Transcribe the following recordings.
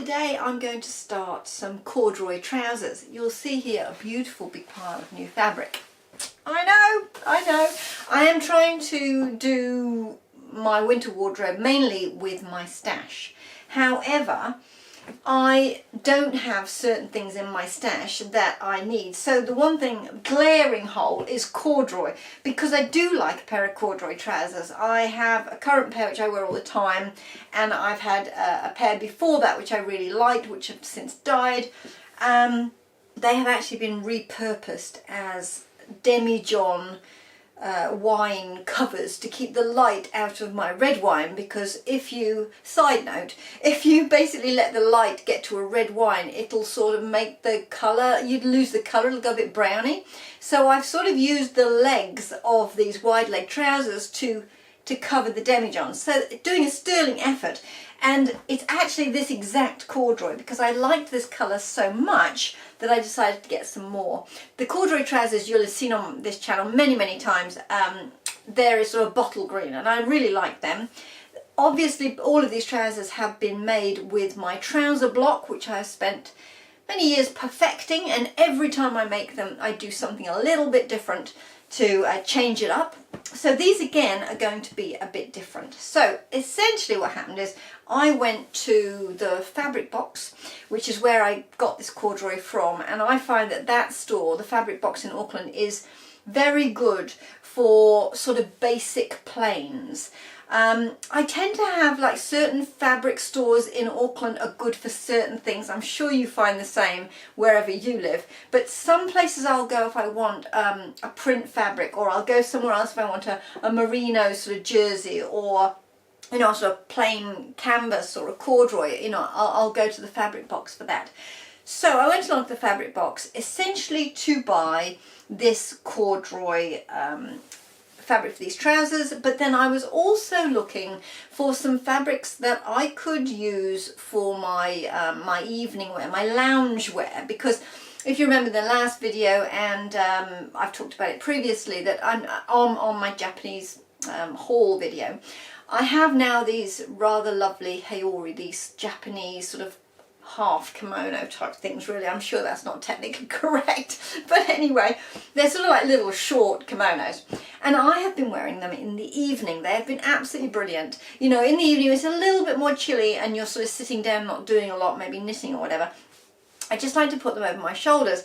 Today I'm going to start some corduroy trousers. You'll see here a beautiful big pile of new fabric. I know. I am trying to do my winter wardrobe mainly with my stash. However, I don't have certain things in my stash that I need. So the one thing, glaring hole, is corduroy, because I do like a pair of corduroy trousers. I have a current pair which I wear all the time, and I've had a pair before that which I really liked, which have since died. They have actually been repurposed as demijohn wine covers to keep the light out of my red wine, because if you, side note, if you basically let the light get to a red wine, it'll sort of make the colour, you'd lose the colour, it'll go a bit browny. So I've sort of used the legs of these wide leg trousers to cover the demijohns, so doing a sterling effort. And it's actually this exact corduroy, because I liked this colour so much that I decided to get some more. The corduroy trousers you'll have seen on this channel many times, there is sort of bottle green, and I really like them. Obviously all of these trousers have been made with my trouser block, which I have spent many years perfecting, and every time I make them I do something a little bit different to change it up. So these again are going to be a bit different. So essentially what happened is I went to the fabric box, which is where I got this corduroy from, and I find that that store, the fabric box in Auckland, is very good for sort of basic plains. I tend to have like certain fabric stores in Auckland are good for certain things. I'm sure you find the same wherever you live, but some places I'll go if I want a print fabric, or I'll go somewhere else if I want a merino sort of jersey, or you know, sort of plain canvas or a corduroy. You know, I'll go to the fabric box for that. So I went along to the fabric box essentially to buy this corduroy fabric for these trousers, but then I was also looking for some fabrics that I could use for my my evening wear, my lounge wear, because if you remember the last video, and I've talked about it previously, that I'm on my Japanese haul video, I have now these rather lovely haori, these Japanese sort of half kimono type things. Really, I'm sure that's not technically correct, but anyway, they're sort of like little short kimonos, and I have been wearing them in the evening. They have been absolutely brilliant. You know, in the evening it's a little bit more chilly and you're sort of sitting down, not doing a lot, maybe knitting or whatever. I just like to put them over my shoulders,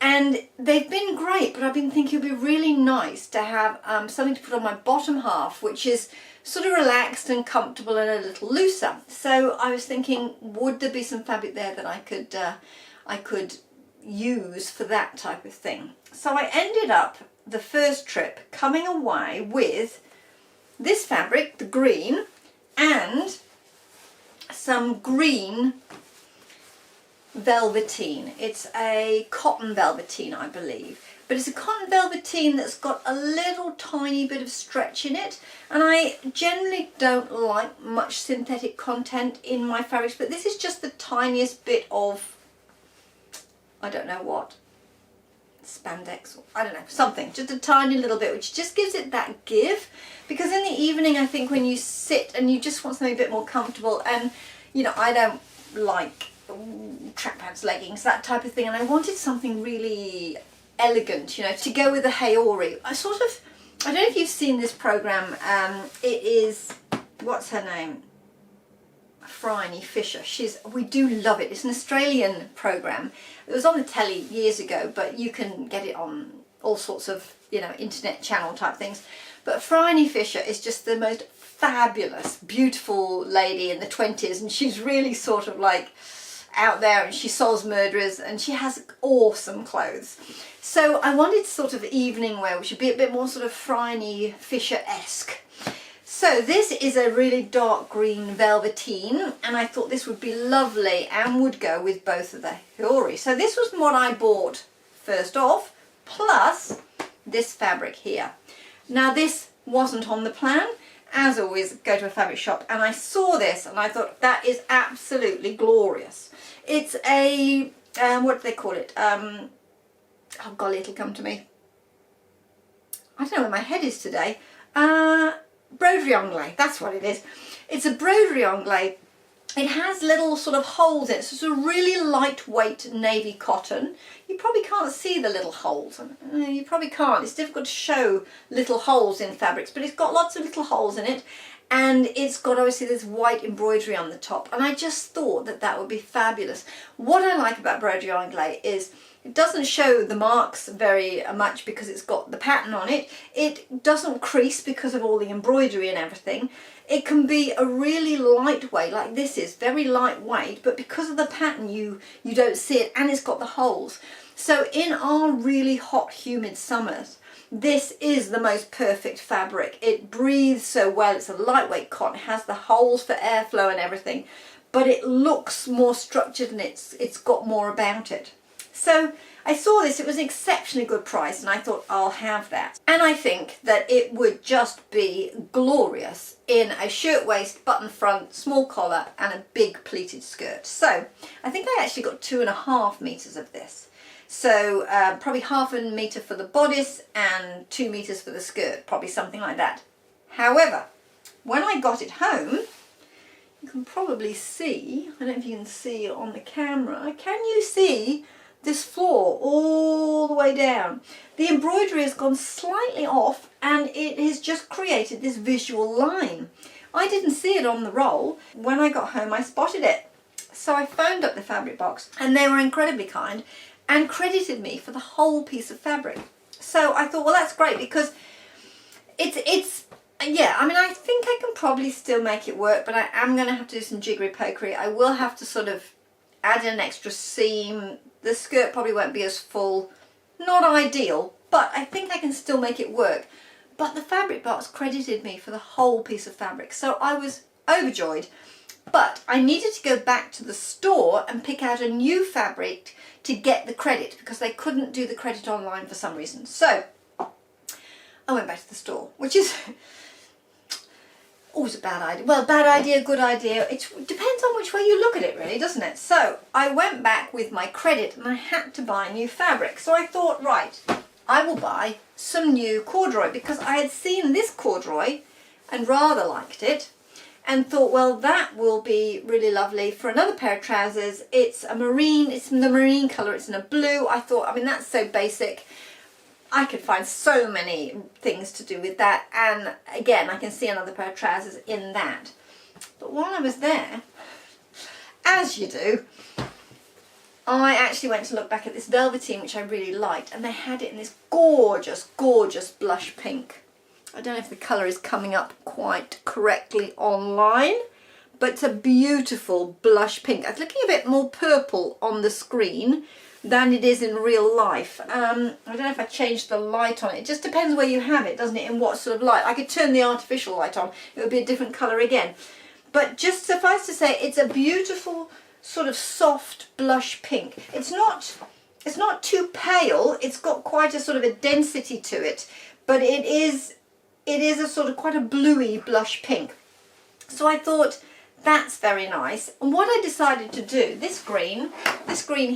and they've been great, but I've been thinking it would be really nice to have something to put on my bottom half, which is sort of relaxed and comfortable and a little looser. So I was thinking, would there be some fabric there that I could use for that type of thing? So I ended up the first trip coming away with this fabric, the green, and some green velveteen. It's a cotton velveteen, I believe, but it's a cotton velveteen that's got a little tiny bit of stretch in it, and I generally don't like much synthetic content in my fabrics, but this is just the tiniest bit of, I don't know what, spandex, or I don't know, something, just a tiny little bit, which just gives it that give, because in the evening I think when you sit and you just want something a bit more comfortable, and you know, I don't like track pants, leggings, that type of thing, and I wanted something really elegant, you know, to go with the haori. I don't know if you've seen this program, it is, what's her name, Phryne Fisher. We do love it. It's an Australian program. It was on the telly years ago, but you can get it on all sorts of, you know, internet channel type things. But Phryne Fisher is just the most fabulous, beautiful lady in the 20s, and she's really sort of like out there, and she solves murderers, and she has awesome clothes. So I wanted sort of evening wear, which would be a bit more sort of Phryne Fisher-esque. So this is a really dark green velveteen, and I thought this would be lovely and would go with both of the haori. So this was what I bought first off, plus this fabric here. Now this wasn't on the plan. As always, go to a fabric shop, and I saw this and I thought that is absolutely glorious. It's a, what do they call it? Oh golly, it'll come to me. I don't know where my head is today. Broderie anglais, that's what it is. It's a broderie anglais it has little sort of holes in it, so it's a really lightweight navy cotton. You probably can't see the little holes. You probably can't. It's difficult to show little holes in fabrics, but it's got lots of little holes in it, and it's got obviously this white embroidery on the top, and I just thought that that would be fabulous. What I like about broderie anglais is it doesn't show the marks very much because it's got the pattern on it. It doesn't crease because of all the embroidery and everything. It can be a really lightweight, like this is, very lightweight, but because of the pattern you don't see it, and it's got the holes. So in our really hot, humid summers, this is the most perfect fabric. It breathes so well, it's a lightweight cotton, it has the holes for airflow and everything, but it looks more structured and it's got more about it. So I saw this, it was an exceptionally good price, and I thought I'll have that. And I think that it would just be glorious in a shirtwaist, button front, small collar and a big pleated skirt. So I think I actually got 2.5 meters of this. So probably 0.5 meter for the bodice and 2 meters for the skirt, probably something like that. However, when I got it home, you can probably see, I don't know if you can see on the camera, can you see this floor all the way down? The embroidery has gone slightly off and it has just created this visual line. I didn't see it on the roll. When I got home I spotted it. So I phoned up the fabric box and they were incredibly kind and credited me for the whole piece of fabric. So I thought, well, that's great, because yeah, I mean, I think I can probably still make it work, but I am going to have to do some jiggery pokery. I will have to sort of add an extra seam. The skirt probably won't be as full. Not ideal, but I think I can still make it work. But the fabric box credited me for the whole piece of fabric, so I was overjoyed. But I needed to go back to the store and pick out a new fabric to get the credit, because they couldn't do the credit online for some reason. So I went back to the store, which is always a bad idea. Well, bad idea, good idea. It depends on which way you look at it, really, doesn't it? So I went back with my credit and I had to buy new fabric. So I thought, right, I will buy some new corduroy, because I had seen this corduroy and rather liked it, and thought, well, that will be really lovely for another pair of trousers. It's a marine, it's in the marine colour, it's in a blue. I thought, I mean, that's so basic. I could find so many things to do with that, and again, I can see another pair of trousers in that. But while I was there, as you do, I actually went to look back at this Velveteen, which I really liked, and they had it in this gorgeous, gorgeous blush pink. I don't know if the colour is coming up quite correctly online, but it's a beautiful blush pink. It's looking a bit more purple on the screen than it is in real life. I don't know if I changed the light on it. It just depends where you have it, doesn't it, in what sort of light. I could turn the artificial light on, it would be a different colour again. But just suffice to say, it's a beautiful sort of soft blush pink. It's not too pale, it's got quite a sort of a density to it, but it is a sort of quite a bluey blush pink. So I thought, that's very nice. And what I decided to do, this green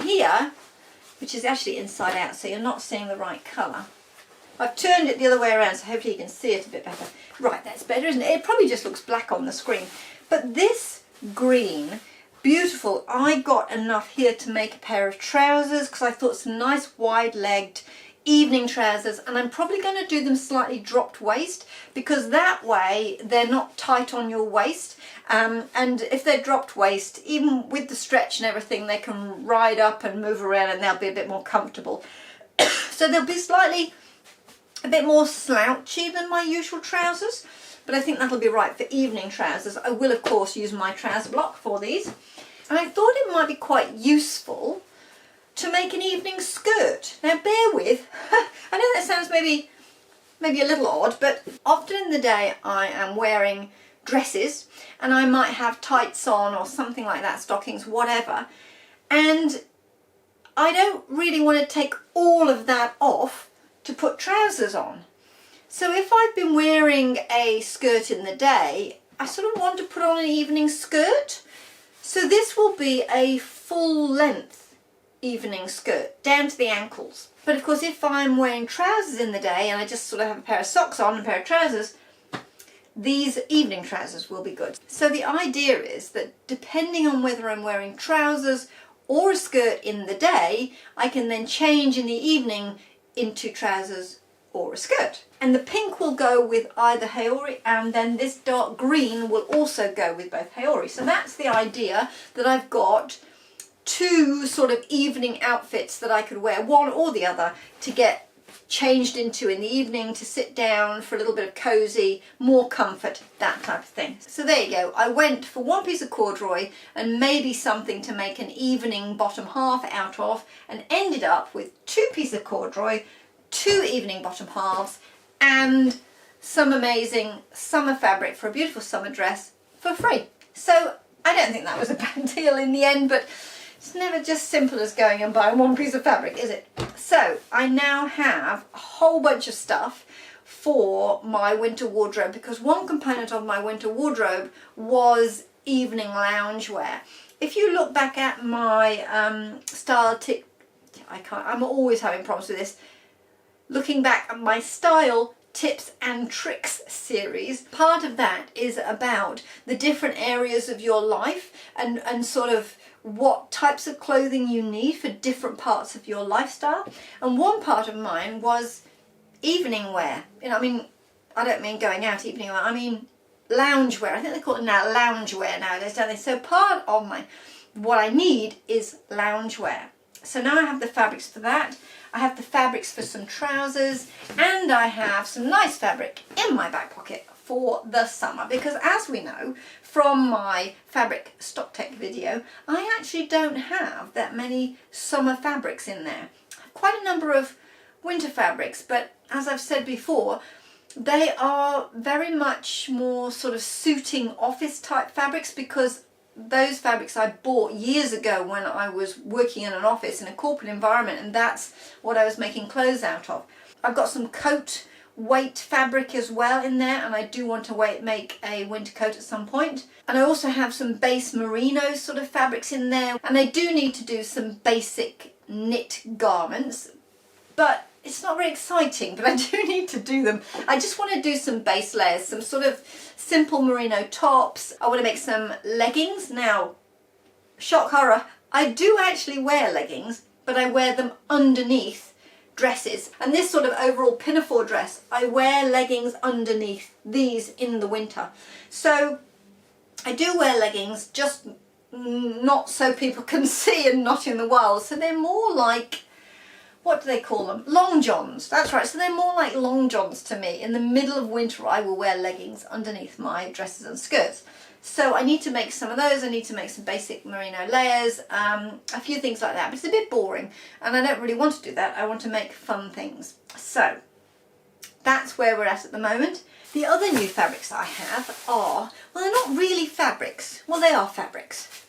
here, which is actually inside out, so you're not seeing the right colour. I've turned it the other way around, so hopefully you can see it a bit better. Right, that's better, isn't it? It probably just looks black on the screen. But this green, beautiful. I got enough here to make a pair of trousers, because I thought some nice wide-legged evening trousers, and I'm probably going to do them slightly dropped waist, because that way they're not tight on your waist, and if they're dropped waist, even with the stretch and everything, they can ride up and move around and they'll be a bit more comfortable. So they'll be slightly a bit more slouchy than my usual trousers, but I think that'll be right for evening trousers. I will of course use my trouser block for these, and I thought it might be quite useful to make an evening skirt. Now bear with, I know that sounds maybe a little odd, but often in the day I am wearing dresses and I might have tights on or something like that, stockings, whatever, and I don't really want to take all of that off to put trousers on. So if I've been wearing a skirt in the day, I sort of want to put on an evening skirt. So this will be a full length evening skirt down to the ankles. But of course, if I'm wearing trousers in the day and I just sort of have a pair of socks on and a pair of trousers, these evening trousers will be good. So the idea is that depending on whether I'm wearing trousers or a skirt in the day, I can then change in the evening into trousers or a skirt. And the pink will go with either Haori, and then this dark green will also go with both Haori. So that's the idea, that I've got two sort of evening outfits that I could wear, one or the other, to get changed into in the evening, to sit down for a little bit of cozy, more comfort, that type of thing. So there you go. I went for one piece of corduroy and maybe something to make an evening bottom half out of, and ended up with two pieces of corduroy, two evening bottom halves, and some amazing summer fabric for a beautiful summer dress for free. So I don't think that was a bad deal in the end, but it's never just simple as going and buying one piece of fabric, is it? So I now have a whole bunch of stuff for my winter wardrobe, because one component of my winter wardrobe was evening loungewear. If you look back at my I'm always having problems with this. Looking back at my style tips and tricks series, part of that is about the different areas of your life and sort of what types of clothing you need for different parts of your lifestyle. And one part of mine was evening wear. You know, I mean, I don't mean going out evening wear, I mean loungewear. I think they call it now loungewear nowadays, don't they? So part of what I need is loungewear. So now I have the fabrics for that. I have the fabrics for some trousers, and I have some nice fabric in my back pocket for the summer, because as we know from my fabric stock take video, I actually don't have that many summer fabrics in there. Quite a number of winter fabrics, but as I've said before, they are very much more sort of suiting office type fabrics, because those fabrics I bought years ago when I was working in an office in a corporate environment, and that's what I was making clothes out of. I've got some coat weight fabric as well in there, and I do want to make a winter coat at some point. And I also have some base merino sort of fabrics in there, and I do need to do some basic knit garments, but it's not very exciting, but I do need to do them. I just want to do some base layers, some sort of simple merino tops. I want to make some leggings. Now, shock horror, I do actually wear leggings, but I wear them underneath dresses. And this sort of overall pinafore dress, I wear leggings underneath these in the winter. So I do wear leggings, just not so people can see and not in the wild. So they're more like, what do they call them? Long johns. That's right. So they're more like long johns to me. In the middle of winter, I will wear leggings underneath my dresses and skirts. So I need to make some of those. I need to make some basic merino layers, a few things like that. But it's a bit boring, and I don't really want to do that. I want to make fun things. So that's where we're at the moment. The other new fabrics I have are, well, they're not really fabrics. Well, they are fabrics.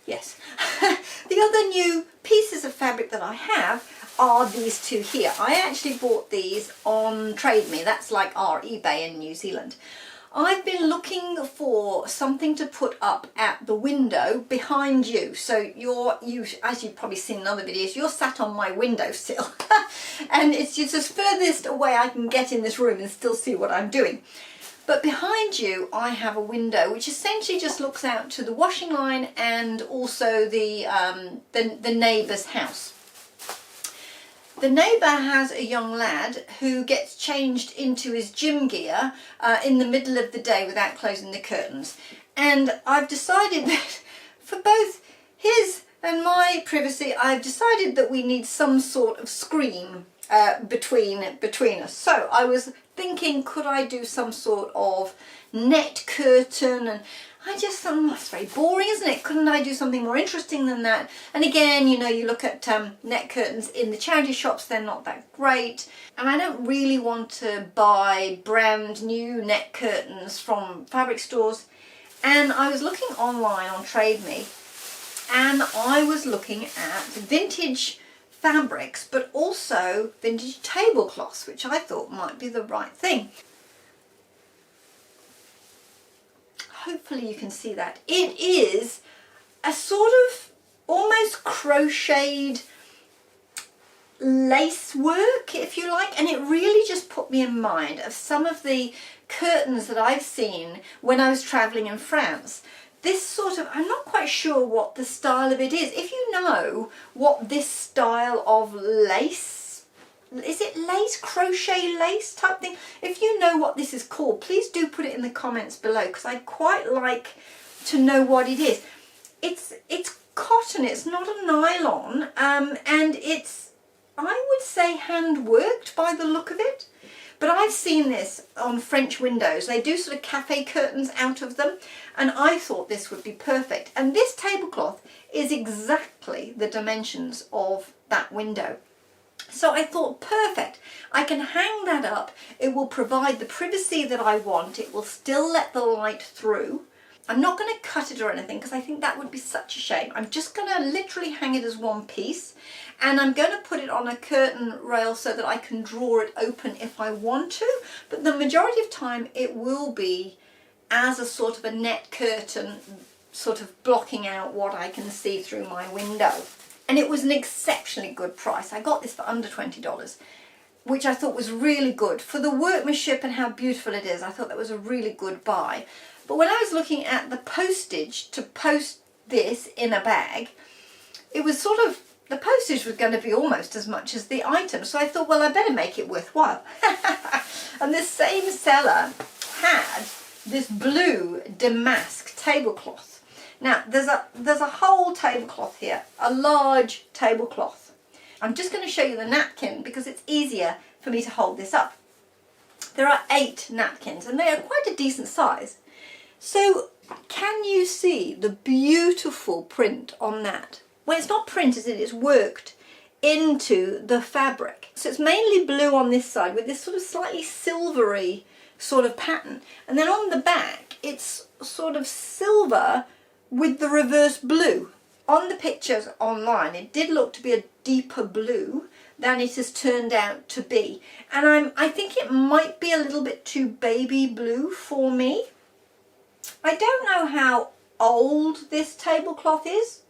Yes. The other new pieces of fabric that I have are these two here. I actually bought these on Trade Me. That's like our eBay in New Zealand. I've been looking for something to put up at the window behind you. So as you've probably seen in other videos, you're sat on my windowsill. And it's just as furthest away I can get in this room and still see what I'm doing. But behind you, I have a window which essentially just looks out to the washing line and also the neighbour's house. The neighbour has a young lad who gets changed into his gym gear in the middle of the day without closing the curtains. And I've decided that for both his and my privacy, I've decided that we need some sort of screen between us. So I was thinking, could I do some sort of net curtain? And I just thought, that's very boring, isn't it? Couldn't I do something more interesting than that? And again, you know, you look at net curtains in the charity shops, they're not that great. And I don't really want to buy brand new net curtains from fabric stores. And I was looking online on Trade Me, and I was looking at vintage fabrics, but also vintage tablecloths, which I thought might be the right thing. Hopefully you can see that. It is a sort of almost crocheted lace work, if you like, and it really just put me in mind of some of the curtains that I've seen when I was travelling in France. This sort of, I'm not quite sure what the style of it is. If you know what this style of lace, is it lace, crochet lace type thing? If you know what this is called, please do put it in the comments below, because I'd quite like to know what it is. It's cotton, it's not a nylon, and it's, I would say, hand worked by the look of it. But I've seen this on French windows. They do sort of cafe curtains out of them, and I thought this would be perfect. And this tablecloth is exactly the dimensions of that window. So I thought, perfect, I can hang that up. It will provide the privacy that I want. It will still let the light through. I'm not going to cut it or anything, because I think that would be such a shame. I'm just going to literally hang it as one piece, and I'm going to put it on a curtain rail so that I can draw it open if I want to, but the majority of time it will be as a sort of a net curtain, sort of blocking out what I can see through my window. And it was an exceptionally good price. I got this for under $20, which I thought was really good. For the workmanship and how beautiful it is, I thought that was a really good buy. But when I was looking at the postage to post this in a bag, it was sort of, the postage was going to be almost as much as the item. So I thought, well, I better make it worthwhile. And this same seller had this blue damask tablecloth. Now, there's a whole tablecloth here, a large tablecloth. I'm just going to show you the napkin because it's easier for me to hold this up. There are 8 napkins, and they are quite a decent size. So can you see the beautiful print on that? Well, it's not printed, it's worked into the fabric. So it's mainly blue on this side with this sort of slightly silvery sort of pattern. And then on the back, it's sort of silver with the reverse blue. On the pictures online, it did look to be a deeper blue than it has turned out to be. And I think it might be a little bit too baby blue for me. I don't know how old this tablecloth is.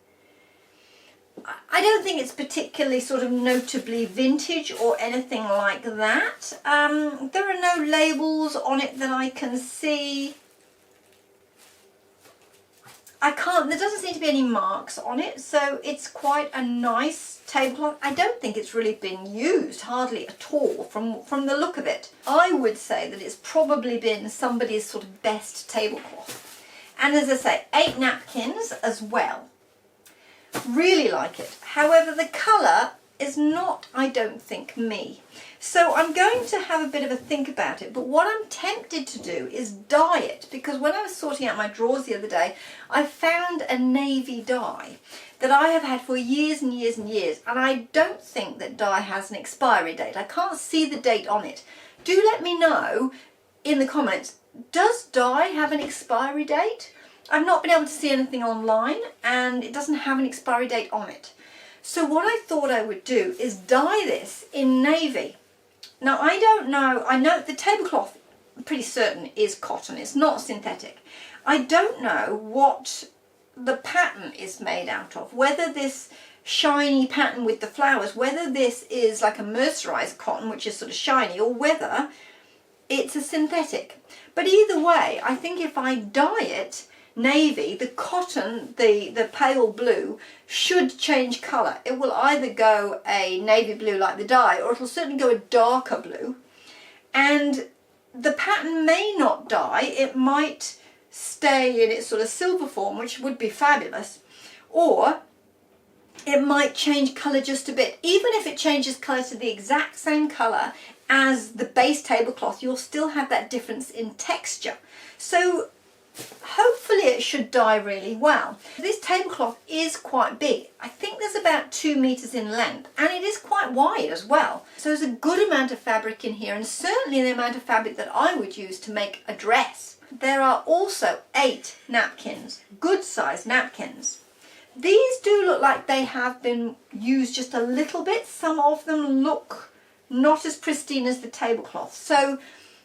I don't think it's particularly sort of notably vintage or anything like that. There are no labels on it that I can see. There doesn't seem to be any marks on it, so it's quite a nice tablecloth. I don't think it's really been used, hardly at all, from the look of it. I would say that it's probably been somebody's sort of best tablecloth. And as I say, 8 napkins as well. Really like it. However, the colour is not, I don't think, me. So I'm going to have a bit of a think about it, but what I'm tempted to do is dye it, because when I was sorting out my drawers the other day, I found a navy dye that I have had for years and years and years, and I don't think that dye has an expiry date. I can't see the date on it. Do let me know in the comments, does dye have an expiry date? I've not been able to see anything online, and it doesn't have an expiry date on it. So what I thought I would do is dye this in navy. Now I don't know, I know the tablecloth, I'm pretty certain, is cotton, it's not synthetic. I don't know what the pattern is made out of, whether this shiny pattern with the flowers, whether this is like a mercerized cotton which is sort of shiny, or whether it's a synthetic. But either way, I think if I dye it navy, the cotton, the pale blue, should change colour. It will either go a navy blue like the dye, or it'll certainly go a darker blue. And the pattern may not dye, it might stay in its sort of silver form, which would be fabulous, or it might change colour just a bit. Even if it changes colour to the exact same colour as the base tablecloth, you'll still have that difference in texture. So hopefully it should dye really well. This tablecloth is quite big. I think there's about 2 meters in length, and it is quite wide as well. So there's a good amount of fabric in here, and certainly the amount of fabric that I would use to make a dress. There are also 8 napkins, good sized napkins. These do look like they have been used just a little bit. Some of them look not as pristine as the tablecloth. So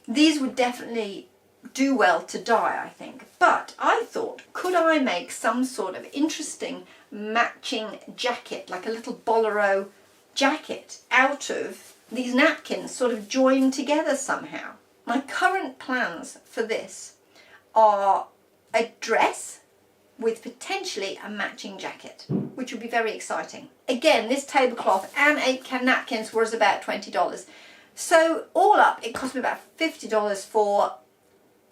these would definitely do well to dye, I think. But I thought, could I make some sort of interesting matching jacket, like a little bolero jacket out of these napkins sort of joined together somehow. My current plans for this are a dress with potentially a matching jacket, which would be very exciting. Again, this tablecloth and 8 napkins was about $20. So all up, it cost me about $50 for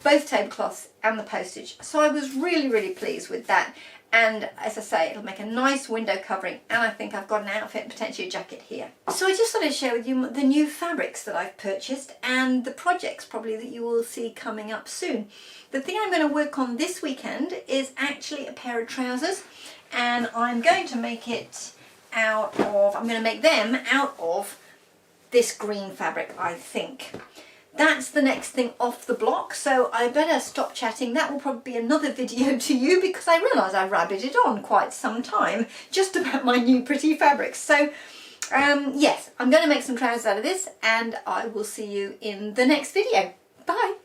both tablecloths and the postage. So I was really, really pleased with that. And as I say, it'll make a nice window covering, and I think I've got an outfit and potentially a jacket here. So I just thought I'd share with you the new fabrics that I've purchased and the projects probably that you will see coming up soon. The thing I'm going to work on this weekend is actually a pair of trousers, and I'm going to make it out of, I'm going to make them out of this green fabric, I think. That's the next thing off the block, so I better stop chatting. That will probably be another video to you, because I realise I rabbited on quite some time just about my new pretty fabrics. So yes, I'm going to make some trousers out of this, and I will see you in the next video. Bye!